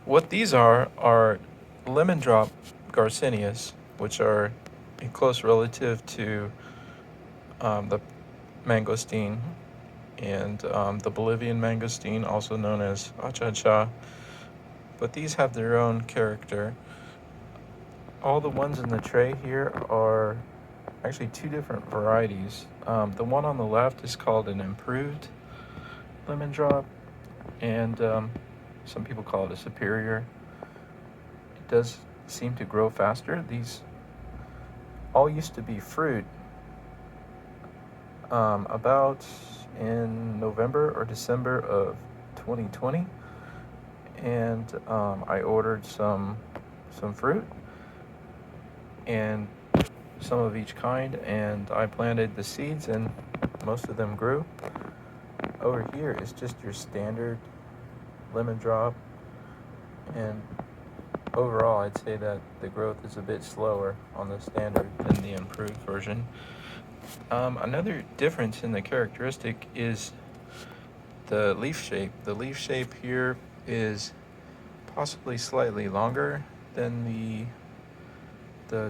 what these are Lemondrop Garcinias, which are a close relative to the mangosteen and the Bolivian mangosteen, also known as achacha. But these have their own character. All the ones in the tray here are actually two different varieties. The one on the left is called an improved lemon drop, and some people call it a superior. It does seem to grow faster. These all used to be fruit about in November or December of 2020, and I ordered some fruit and some of each kind, and I planted the seeds, and most of them grew. Over here is just your standard lemon drop, and overall I'd say that the growth is a bit slower on the standard than the improved version. Another difference in the characteristic is the leaf shape. The leaf shape here is possibly slightly longer than the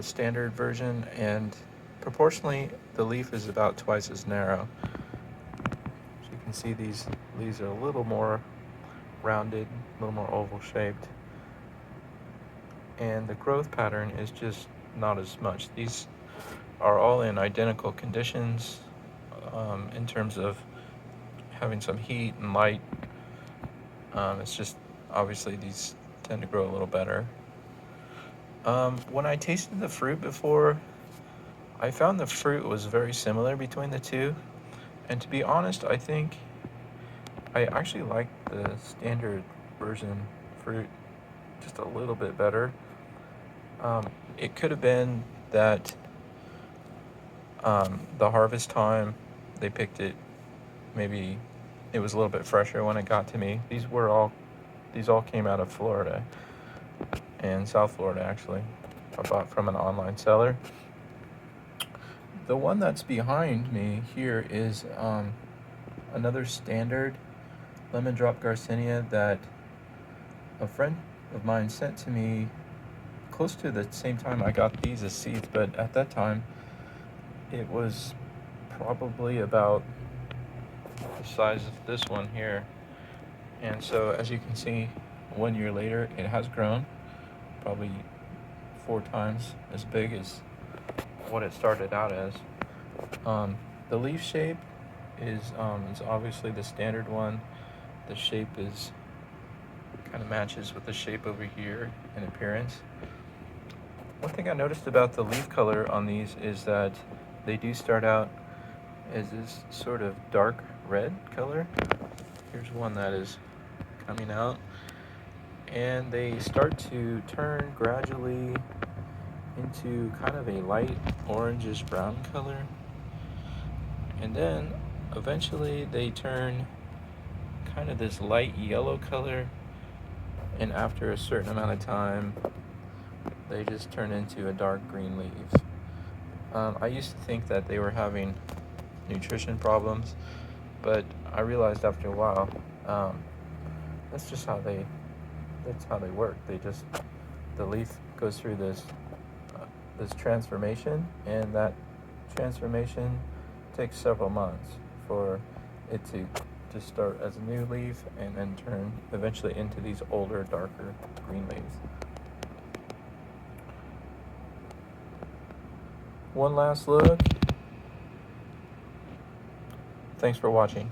standard version, and proportionally the leaf is about twice as narrow. As you can see, these leaves are a little more rounded, a little more oval shaped, and the growth pattern is just not as much. These are all in identical conditions in terms of having some heat and light. It's just obviously these tend to grow a little better. When I tasted the fruit before, I found the fruit was very similar between the two, and to be honest, I think I actually like the standard version fruit just a little bit better. It could have been that the harvest time they picked it, maybe it was a little bit fresher when it got to me. These all came out of Florida, and South Florida actually. I bought from an online seller. The one that's behind me here is another standard Lemondrop Garcinia that a friend of mine sent to me close to the same time I got these as seeds, but at that time it was probably about the size of this one here. And so as you can see, 1 year later it has grown probably 4 times as big as what it started out as. The leaf shape is obviously the standard one. The shape is kind of matches with the shape over here in appearance. One thing I noticed about the leaf color on these is that they do start out as this sort of dark red color. Here's one that is coming out, and they start to turn gradually into kind of a light orangish brown color, and then eventually they turn kind of this light yellow color, and after a certain amount of time they just turn into a dark green leaf. I used to think that they were having nutrition problems, but I realized after a while that's just how they work. The leaf goes through this transformation, and that transformation takes several months for it to start as a new leaf and then turn eventually into these older, darker green leaves. One last look. Thanks for watching.